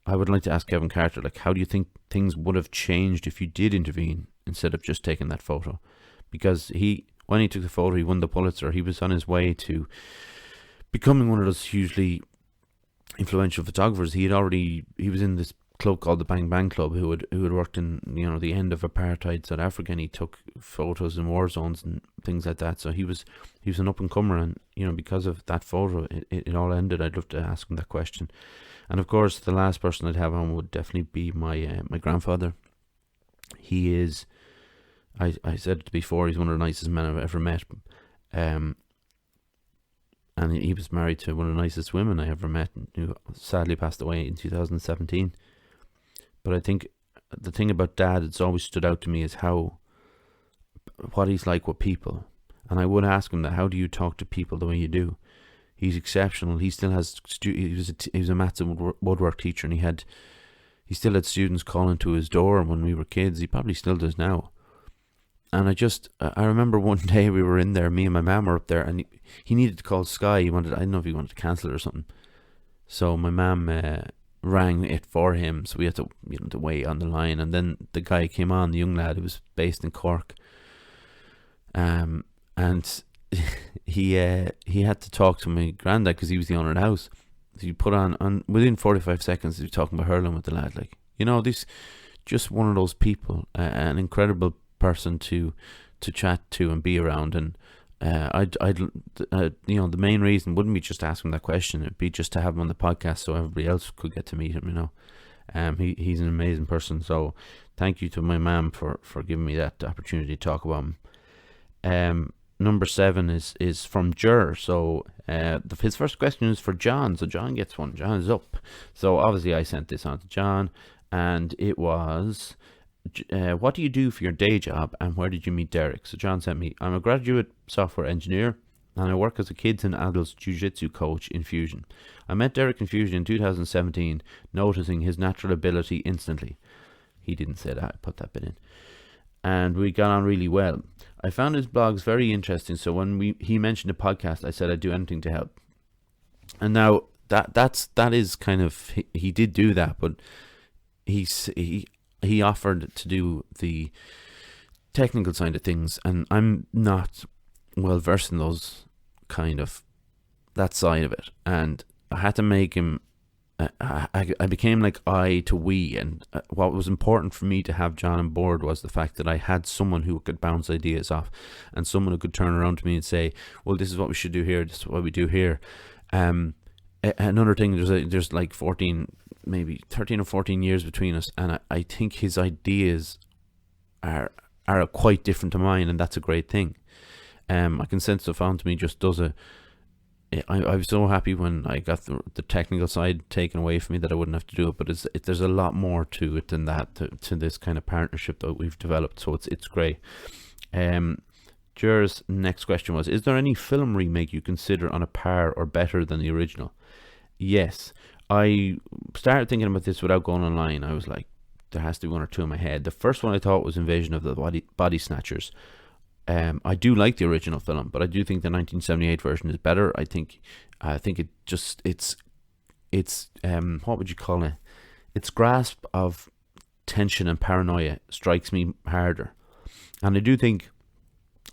S1: I would like to ask Kevin Carter, like, how do you think things would have changed if you did intervene instead of just taking that photo? Because when he took the photo, he won the Pulitzer. He was on his way to becoming one of those hugely influential photographers. He was in this club called the Bang Bang Club, who had worked in, you know, the end of apartheid South Africa, and he took photos in war zones and things like that. So he was an up and comer, and, you know, because of that photo, it all ended. I'd love to ask him that question. And of course, the last person I'd have on would definitely be my grandfather. He is, I said it before, he's one of the nicest men I've ever met. And he was married to one of the nicest women I ever met, who sadly passed away in 2017. But I think the thing about Dad that's always stood out to me is what he's like with people. And I would ask him that, how do you talk to people the way you do? He's exceptional. He still has he was a maths and woodwork teacher, and he still had students calling to his door when we were kids. He probably still does now. And I remember one day we were in there, me and my mum were up there, and he needed to call Sky. I don't know if he wanted to cancel it or something. So my mum rang it for him, so we had to, you know, to wait on the line. And then the guy came on, the young lad who was based in Cork, and he had to talk to my granddad because he was the owner of the house. So you put on within 45 seconds, he was talking about hurling with the lad, like, you know, this just one of those people, an incredible person to chat to and be around. And I'd you know, the main reason wouldn't be just asking that question, it'd be just to have him on the podcast so everybody else could get to meet him, you know. He's an amazing person, so thank you to my mum for giving me that opportunity to talk about him. Number 7 is from Jer. So his first question is for John, so John gets one. John is up. So obviously I sent this on to John, and it was, what do you do for your day job, and where did you meet Derek? So John sent me, I'm a graduate software engineer, and I work as a kids and adults jiu-jitsu coach in Fusion. I met Derek in Fusion in 2017, noticing his natural ability instantly. He didn't say that, I put that bit in. And we got on really well. I found his blogs very interesting, so when he mentioned a podcast, I said I'd do anything to help. And now that is kind of, he did do that, but he offered to do the technical side of things, and I'm not well versed in that side of it, and I had to make him. I became like I to we, and what was important for me to have John on board was the fact that I had someone who could bounce ideas off, and someone who could turn around to me and say, well, this is what we should do here, this is what we do here. Another thing, there's like 14, maybe 13 or 14 years between us, and I think his ideas are quite different to mine, and that's a great thing. I can sense the found to me just does I was so happy when I got the technical side taken away from me that I wouldn't have to do it, but there's a lot more to it than that, to this kind of partnership that we've developed, so it's great. Jer's next question was, is there any film remake you consider on a par or better than the original? Yes. I started thinking about this without going online. I was like, there has to be one or two in my head. The first one I thought was Invasion of the Body Snatchers. I do like the original film, but I do think the 1978 version is better. I think it's what would you call it? Its grasp of tension and paranoia strikes me harder, and I do think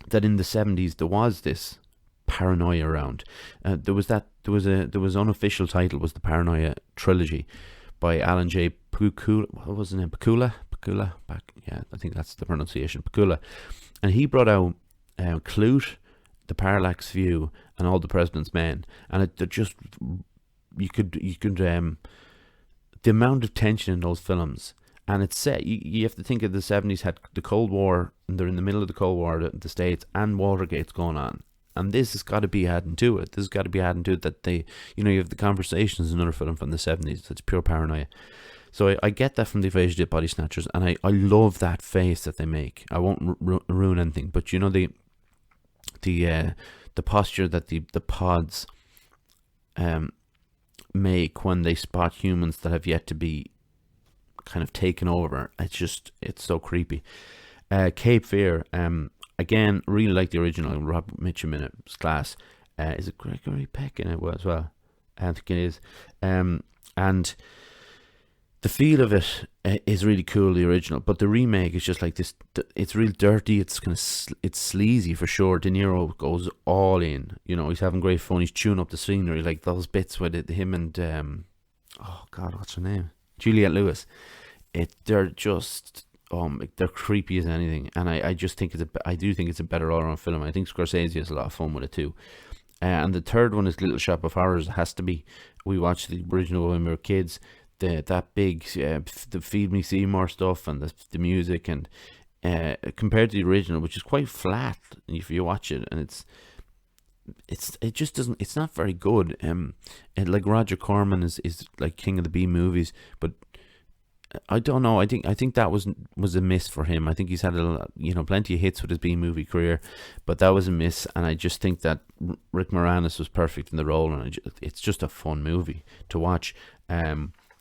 S1: that in the 70s there was this paranoia around. There was unofficial title was the Paranoia trilogy by Alan J. Pakula. What was his name? Pakula. Yeah, I think that's the pronunciation. Pakula. And he brought out Clute, The Parallax View, and All the President's Men. And it just, you could the amount of tension in those films. And it's set, you have to think of the 70s had the Cold War, and they're in the middle of the Cold War, the States, and Watergate's going on. And this has got to be adding to it. This has got to be adding to it that you have the Conversations, another film from the 70s. It's pure paranoia. So I get that from the Invasion of the Body Snatchers, and I love that face that they make. I won't ruin anything, but the posture that the pods make when they spot humans that have yet to be kind of taken over, it's so creepy. Cape Fear, again, really like the original. Rob Mitchum in it's class. Is it Gregory Peck in it as well? I think it is. And the feel of it is really cool, the original, but the remake is just like this. It's real dirty. It's kind of it's sleazy for sure. De Niro goes all in. You know, he's having great fun. He's chewing up the scenery, like those bits with him and oh God, what's her name? Juliette Lewis. They're just they're creepy as anything, and I just think I do think it's a better all-around film. I think Scorsese has a lot of fun with it too. And the third one is Little Shop of Horrors. It has to be. We watched the original when we were kids. That big the Feed Me Seymour stuff and the music, and compared to the original, which is quite flat if you watch it, and it just doesn't. It's not very good. And like Roger Corman is like king of the B movies, but I don't know. I think that was a miss for him. I think he's had plenty of hits with his B movie career, but that was a miss. And I just think that Rick Moranis was perfect in the role, and it's just a fun movie to watch.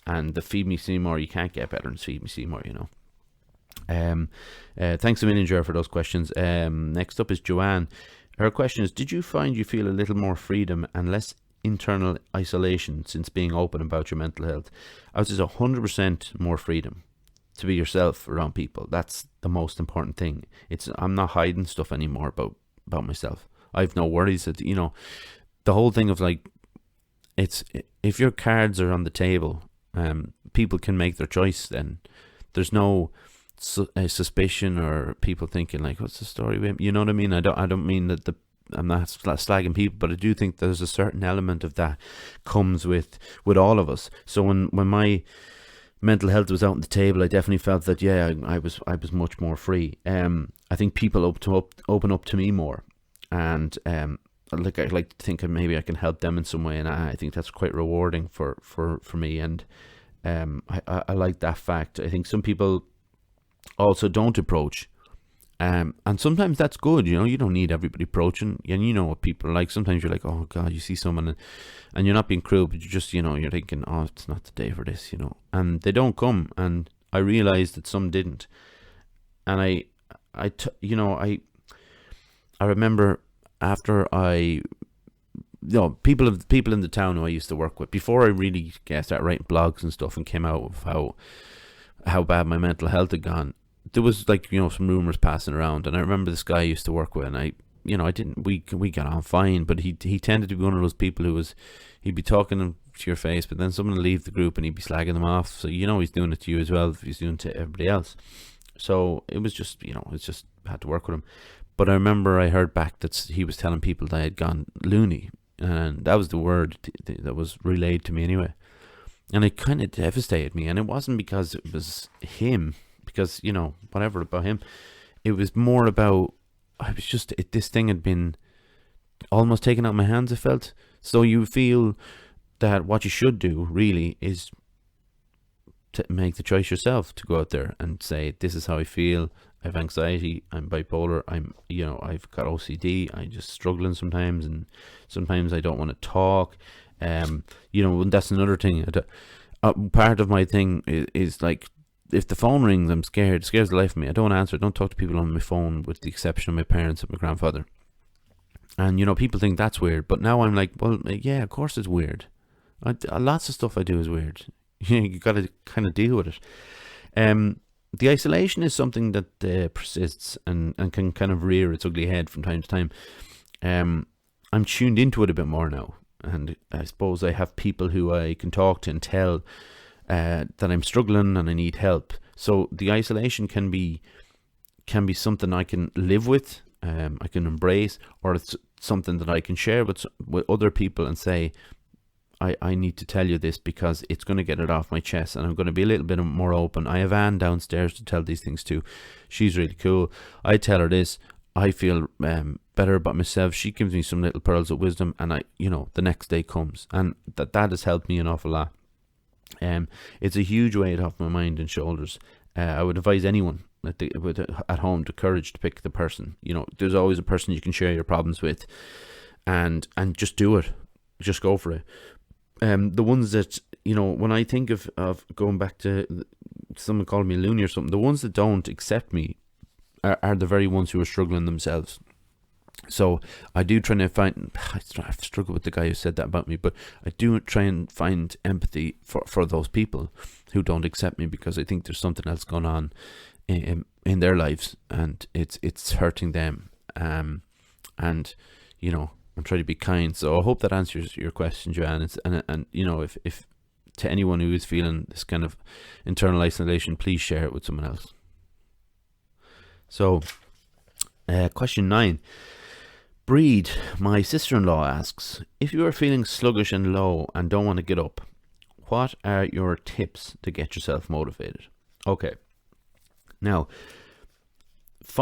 S1: And the Feed Me Seymour, you can't get better than Feed Me Seymour, you know. Thanks a million, Jer, for those questions. Next up is Joanne. Her question is: did you find you feel a little more freedom and less internal isolation since being open about your mental health? I would say 100% more freedom to be yourself around people. That's the most important thing. I'm not hiding stuff anymore about myself. I've no worries that, you know, the whole thing of like, it's if your cards are on the table, people can make their choice. Then there's no suspicion or people thinking like, what's the story with him? You know what I mean? I don't mean that I'm not slagging people, but I do think there's a certain element of that comes with all of us. So when my mental health was out on the table, I definitely felt that I was much more free. I think people open up to me more, and I like to think maybe I can help them in some way, and I think that's quite rewarding for me. And I like that fact. I think some people also don't approach. And sometimes that's good, you know. You don't need everybody approaching, and you know what people are like. Sometimes you're like, oh God, you see someone, and you're not being cruel, but you just, you know, you're thinking, oh, it's not the day for this, you know. And they don't come, and I realized that some didn't, and I remember after people in the town who I used to work with before I really started writing blogs and stuff and came out of how bad my mental health had gone. There was like, you know, some rumors passing around, and I remember this guy I used to work with, and we got on fine, but he tended to be one of those people he'd be talking to your face, but then someone would leave the group and he'd be slagging them off. So you know he's doing it to you as well if he's doing it to everybody else. So it was just, you know, it's just had to work with him. But I remember I heard back that he was telling people that I had gone loony, and that was the word that was relayed to me anyway. And it kind of devastated me, and it wasn't because it was him, because, you know, whatever about him. It was more about, this thing had been almost taken out of my hands, I felt. So you feel that what you should do really is to make the choice yourself, to go out there and say, this is how I feel. I have anxiety, I'm bipolar, I've got OCD, I'm just struggling sometimes, and sometimes I don't want to talk. And that's another thing. Part of my thing is like, if the phone rings, I'm scared. It scares the life of me. I don't answer. I don't talk to people on my phone, with the exception of my parents and my grandfather. And, you know, people think that's weird. But now I'm like, well, yeah, of course it's weird. Lots of stuff I do is weird. You got to kind of deal with it. The isolation is something that persists and can kind of rear its ugly head from time to time. I'm tuned into it a bit more now. And I suppose I have people who I can talk to and tell that I'm struggling and I need help. So the isolation can be something I can live with, I can embrace, or it's something that I can share with other people and say, I need to tell you this because it's going to get it off my chest, and I'm going to be a little bit more open. I have Anne downstairs to tell these things to. She's really cool. I tell her this. I feel better about myself. She gives me some little pearls of wisdom, and the next day comes, and that has helped me an awful lot. It's a huge weight off my mind and shoulders. I would advise anyone at home to courage to pick the person. You know, there's always a person you can share your problems with, and just do it. Just go for it. The ones that, you know, when I think of going back to someone calling me loony or something, the ones that don't accept me are the very ones who are struggling themselves. So I do try to find, I've struggled with the guy who said that about me, but I do try and find empathy for those people who don't accept me, because I think there's something else going on in their lives, and it's hurting them. And I'm trying to be kind. So I hope that answers your question, Joanne. And if to anyone who is feeling this kind of internal isolation, please share it with someone else. So, question 9. Breed, my sister-in-law, asks, if you are feeling sluggish and low and don't want to get up, what are your tips to get yourself motivated? Okay. Now,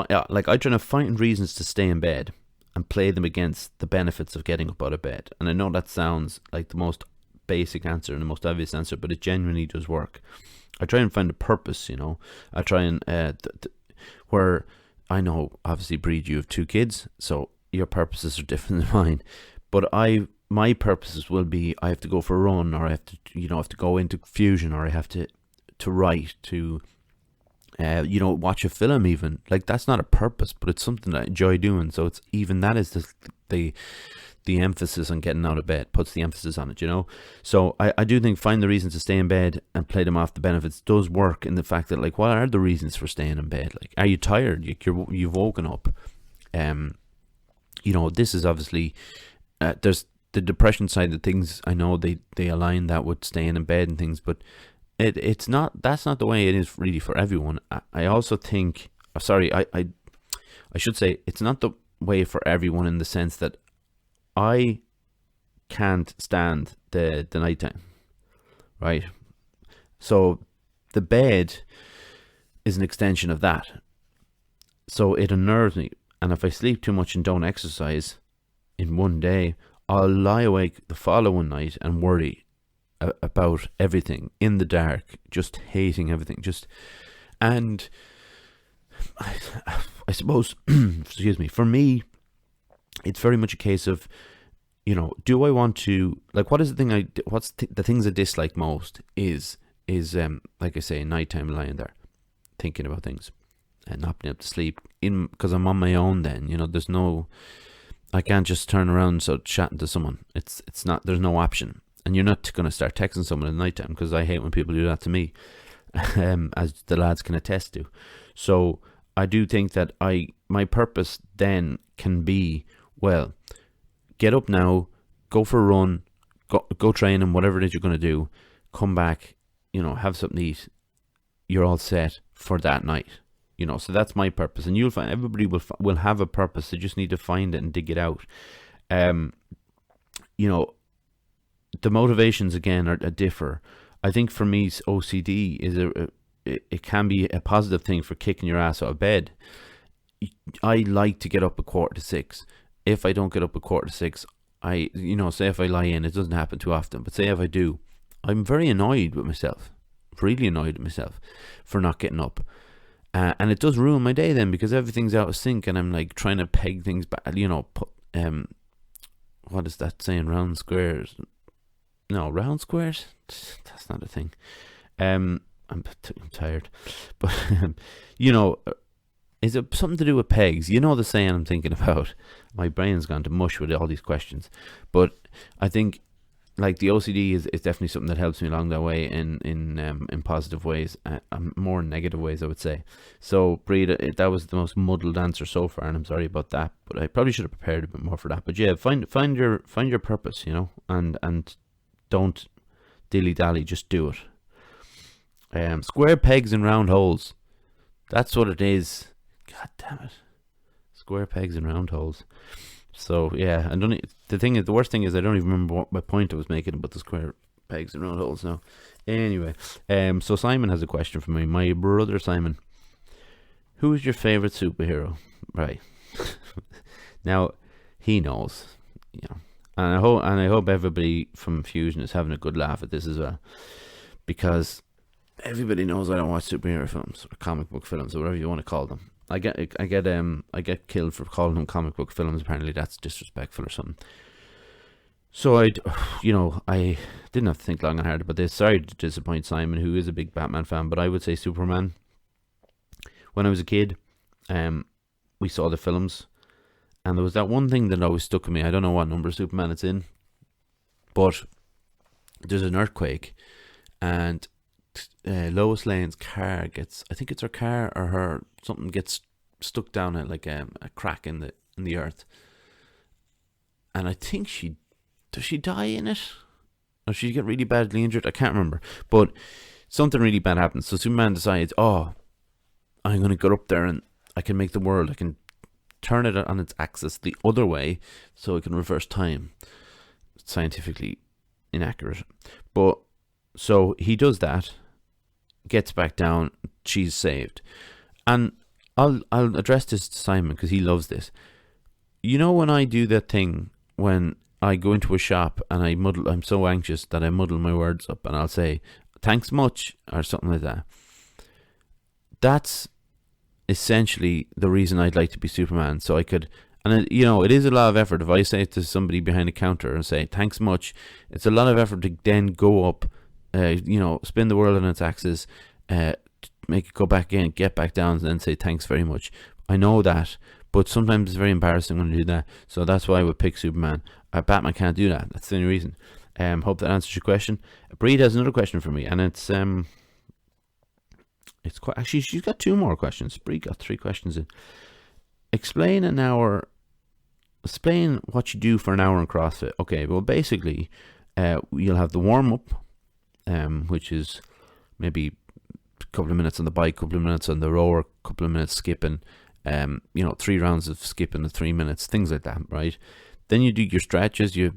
S1: I try to find reasons to stay in bed and play them against the benefits of getting up out of bed. And I know that sounds like the most basic answer and the most obvious answer, but it genuinely does work. I try and find a purpose, I try and, where I know, obviously, Breed, you have 2 kids, so your purposes are different than mine. But my purposes will be, I have to go for a run, or I have to go into fusion, or I have to write, to watch a film even. Like, that's not a purpose, but it's something that I enjoy doing. So it's even that is the emphasis on getting out of bed, puts the emphasis on it, So I do think find the reasons to stay in bed and play them off the benefits does work, in the fact that, like, what are the reasons for staying in bed? Like, are you tired? You've woken up. This is obviously, there's the depression side of things. I know they align that with staying in bed and things, but that's not the way it is really for everyone. I also think, I should say, it's not the way for everyone, in the sense that I can't stand the nighttime, right? So the bed is an extension of that. So it unnerves me. And if I sleep too much and don't exercise in one day, I'll lie awake the following night and worry about everything in the dark, just hating everything. And I suppose, excuse me, for me, it's very much a case of, do I want to, like, what is the thing the things I dislike most is like I say, nighttime lying there thinking about things and not being able to sleep, because I'm on my own then, I can't just turn around and start chatting to someone. It's not, there's no option. And you're not going to start texting someone at night time, because I hate when people do that to me, as the lads can attest to. So I do think that my purpose then can be, well, get up now, go for a run, go train, and whatever it is you're going to do, come back, have something to eat, you're all set for that night. So that's my purpose, and you'll find everybody will have a purpose. They just need to find it and dig it out. The motivations again are differ. I think for me, OCD is it can be a positive thing for kicking your ass out of bed. I like to get up at 5:45. If I don't get up at 5:45, say if I lie in, it doesn't happen too often, but say if I do, I'm very annoyed with myself, really annoyed with myself for not getting up. And it does ruin my day then, because everything's out of sync, and I'm like trying to peg things back, put, what is that saying, round squares? No, round squares? That's not a thing. I'm tired. But, is it something to do with pegs? The saying I'm thinking about. My brain's gone to mush with all these questions. But I think, like, the OCD is definitely something that helps me along that way in positive ways, more negative ways, I would say. So, Breed, that was the most muddled answer so far, and I'm sorry about that. But I probably should have prepared a bit more for that. But yeah, find your purpose, and don't dilly-dally, just do it. Square pegs in round holes. That's what it is. God damn it. Square pegs in round holes. So yeah, the worst thing is I don't even remember what my point I was making about the square pegs and round holes now. Anyway, so Simon has a question for me. My brother Simon. Who is your favourite superhero? Right. Now, he knows, and I hope everybody from Fusion is having a good laugh at this as well, because everybody knows I don't watch superhero films or comic book films or whatever you want to call them. I get killed for calling them comic book films. Apparently that's disrespectful or something. So I didn't have to think long and hard about this. Sorry to disappoint Simon, who is a big Batman fan, but I would say Superman. When I was a kid, we saw the films, and there was that one thing that always stuck in me. I don't know what number of Superman it's in, but there's an earthquake, and Lois Lane's car gets, I think it's her car or her something gets stuck down at like a crack in the earth, and I think does she die in it, or she get really badly injured? I can't remember, but something really bad happens. So Superman decides, oh, I'm gonna go up there and I can make the world. I can turn it on its axis the other way, so it can reverse time. It's scientifically inaccurate, but so he does that, gets back down, she's saved. And I'll address this to Simon because he loves this. You know, when I do that thing when I go into a shop and I'm so anxious that I muddle my words up, and I'll say thanks much or something like that. That's essentially the reason I'd like to be Superman, so I could. And it is a lot of effort. If I say it to somebody behind the counter and say thanks much, it's a lot of effort to then go up, spin the world on its axis, make it go back in, get back down, and then say thanks very much. I know that, but sometimes it's very embarrassing when I do that. So that's why I would pick Superman. Batman can't do that. That's the only reason. Hope that answers your question. Breed has another question for me, and it's quite, actually, she's got 2 more questions. Breed got 3 questions in. Explain what you do for an hour in CrossFit. Okay, well, basically, you'll have the warm up, which is maybe a couple of minutes on the bike, couple of minutes on the rower, couple of minutes skipping, 3 rounds of skipping at 3 minutes, things like that, right? Then you do your stretches. You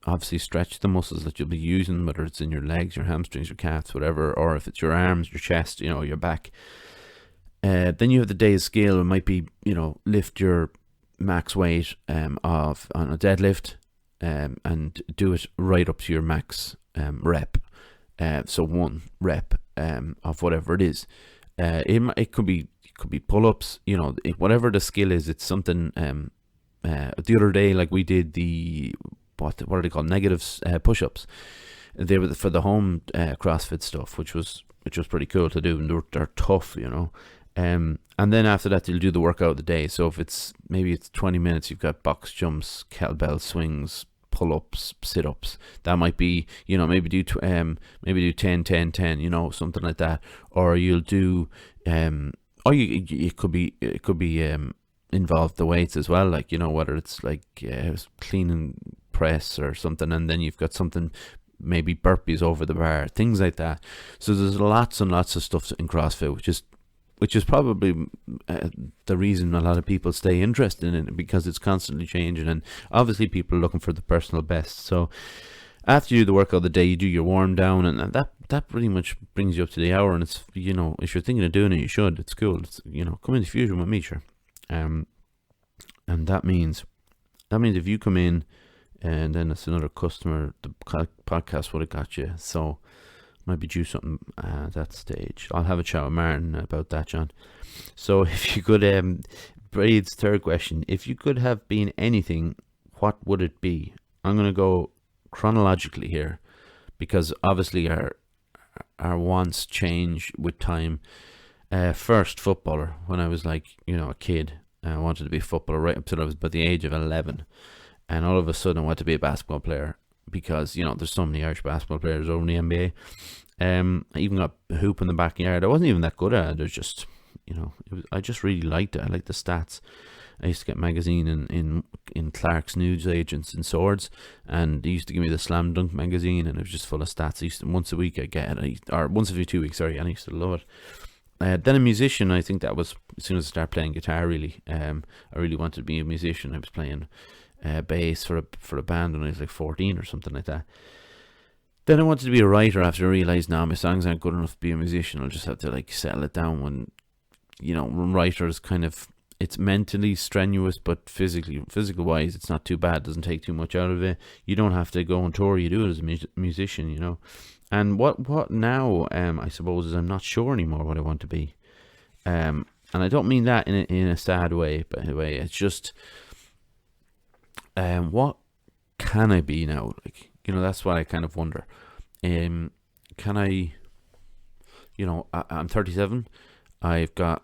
S1: obviously stretch the muscles that you'll be using, whether it's in your legs, your hamstrings, your calves, whatever, or if it's your arms, your chest, your back. Then you have the day's scale. It might be, lift your max weight on a deadlift, and do it right up to your max rep. So 1 rep of whatever it is. It could be pull-ups. Whatever the skill is, it's something. The other day, like we did the what are they called, negative push-ups. They were for the home CrossFit stuff, which was pretty cool to do, and they're tough, and then after that you'll do the workout of the day. So if it's 20 minutes, you've got box jumps, kettlebell swings, pull-ups, sit-ups. That might be, maybe do 10 10 10, something like that. Or you'll do it could be involve the weights as well, like whether it's like clean and press or something, and then you've got something, maybe burpees over the bar, things like that. So there's lots and lots of stuff in CrossFit, which is probably the reason a lot of people stay interested in it, because it's constantly changing, and obviously people are looking for the personal best. So after you do the workout of the day, you do your warm down, and that pretty much brings you up to the hour. And it's, if you're thinking of doing it, you should. It's cool. It's, come into fusion with me, sure. And that means if you come in, and then it's another customer, the podcast would have got you. So might be due something at that stage. I'll have a chat with Martin about that, John. So if you could, Braid's third question, if you could have been anything, what would it be? I'm going to go chronologically here, because obviously our wants change with time. First, footballer. When I was like, a kid, I wanted to be a footballer right up till I was about the age of 11. And all of a sudden I wanted to be a basketball player, because, there's so many Irish basketball players over in the NBA. I even got a hoop in the backyard. I wasn't even that good at it. It was just, I just really liked it. I liked the stats. I used to get magazine in Clark's News Agents and Swords, and they used to give me the Slam Dunk magazine, and it was just full of stats. I used to, once a week I get it, or once every 2 weeks, sorry, and I used to love it. Then a musician, I think that was as soon as I started playing guitar, really. I really wanted to be a musician. I was playing bass for a band when I was like 14 or something like that. Then I wanted to be a writer after I realised, my songs aren't good enough to be a musician. I'll just have to settle it down when writers kind of, it's mentally strenuous, but physical wise, it's not too bad. It doesn't take too much out of it. You don't have to go on tour. You do it as a musician, And what now, I suppose, is I'm not sure anymore what I want to be. And I don't mean that in a sad way, by the way. It's just, what can I be now? Like, that's what I kind of wonder. Can I, I'm 37. I've got,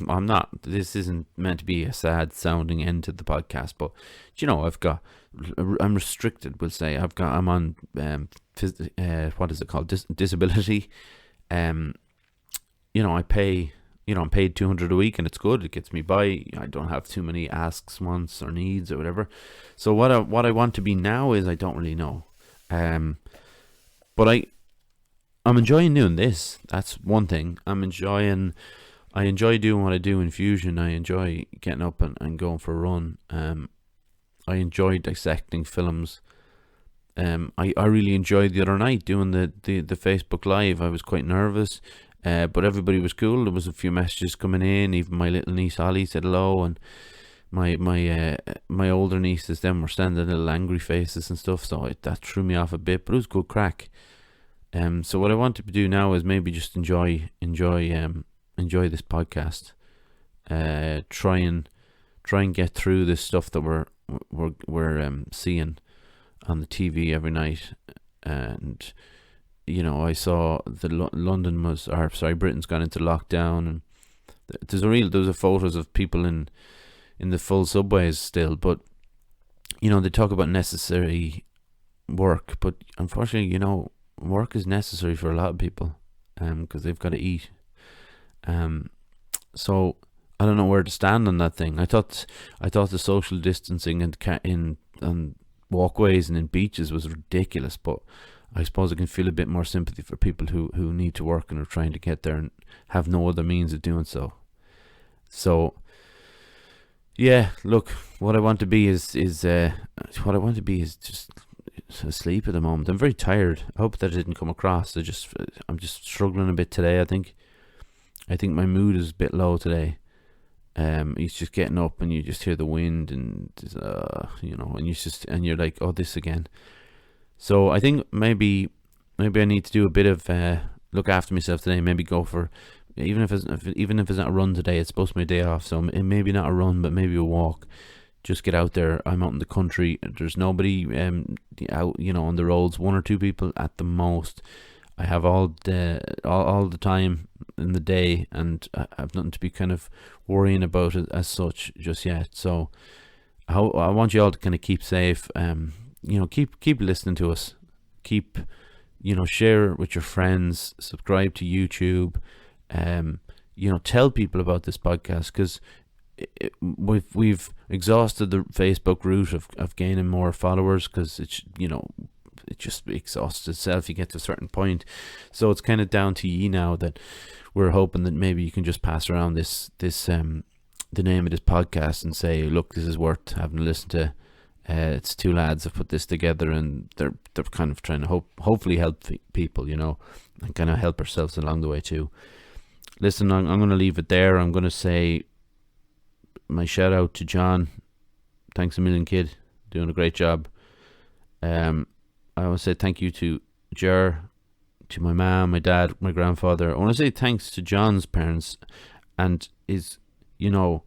S1: I'm not. This isn't meant to be a sad sounding end to the podcast, but I'm restricted. We'll say I'm on what is it called? Disability. I pay. I'm paid $200 a week, and it's good. It gets me by. I don't have too many asks, wants, or needs, or whatever. So what I want to be now is I don't really know. But I'm enjoying doing this. That's one thing. I enjoy doing what I do in Fusion. I enjoy getting up and going for a run. I enjoy dissecting films. I really enjoyed the other night doing the Facebook Live. I was quite nervous. But everybody was cool. There was a few messages coming in. Even my little niece Ollie said hello, and my older nieces then were standing little angry faces and stuff. So that threw me off a bit, but it was good crack. So what I want to do now is maybe just enjoy this podcast. Try and get through this stuff that we're seeing on the TV every night, and. I saw Britain's gone into lockdown, and there's photos of people in the full subways still, but they talk about necessary work, but unfortunately, work is necessary for a lot of people, because they've got to eat. So I don't know where to stand on that thing. I thought the social distancing and walkways and in beaches was ridiculous, but I suppose I can feel a bit more sympathy for people who need to work and are trying to get there and have no other means of doing so. So, yeah, look, what I want to be is just asleep at the moment. I'm very tired. I hope that didn't come across. I'm just struggling a bit today. I think my mood is a bit low today. He's just getting up and you just hear the wind and and you're like, oh, this again. So I think maybe I need to do a bit of look after myself today. Maybe go for even if it's not a run today. It's supposed to be a day off, so maybe not a run, but maybe a walk. Just get out there. I'm out in the country. There's nobody out on the roads. One or two people at the most. I have all the time in the day, and I have nothing to be kind of worrying about it as such just yet. So I want you all to kind of keep safe. Keep listening to us. Keep, share it with your friends. Subscribe to YouTube. Tell people about this podcast, because we've exhausted the Facebook route of gaining more followers, because it just exhausts itself. You get to a certain point, so it's kind of down to you now. That we're hoping that maybe you can just pass around this the name of this podcast and say, look, this is worth having to listen to. It's two lads have put this together, and they're kind of trying to hopefully help people, and kind of help ourselves along the way too. Listen, I'm going to leave it there. I'm going to say my shout out to John. Thanks a million, kid. Doing a great job. I want to say thank you to Ger, to my mom, my dad, my grandfather. I want to say thanks to John's parents and his whole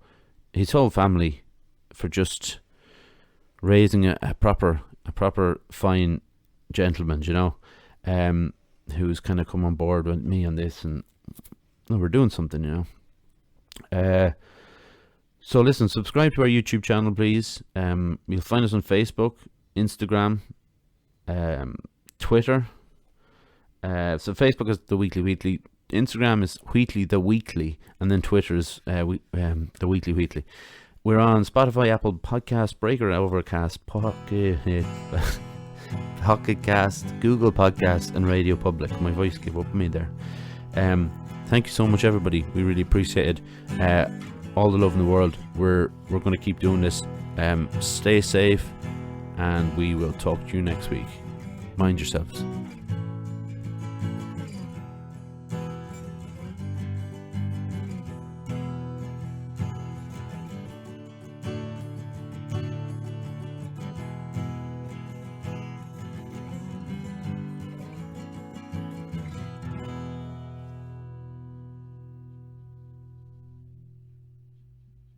S1: family for just raising a proper fine gentleman, who's kind of come on board with me on this, and we're doing something, So listen, subscribe to our YouTube channel, please. You'll find us on Facebook, Instagram, Twitter. So Facebook is the Wheatley. Instagram is Wheatley the Weekly, and then Twitter is the Wheatley. We're on Spotify, Apple Podcast, Breaker, Overcast, Pocket Cast, Google Podcast, and Radio Public. My voice gave up on me there. Thank you so much, everybody. We really appreciate it. All the love in the world. We're going to keep doing this. Stay safe, and we will talk to you next week. Mind yourselves.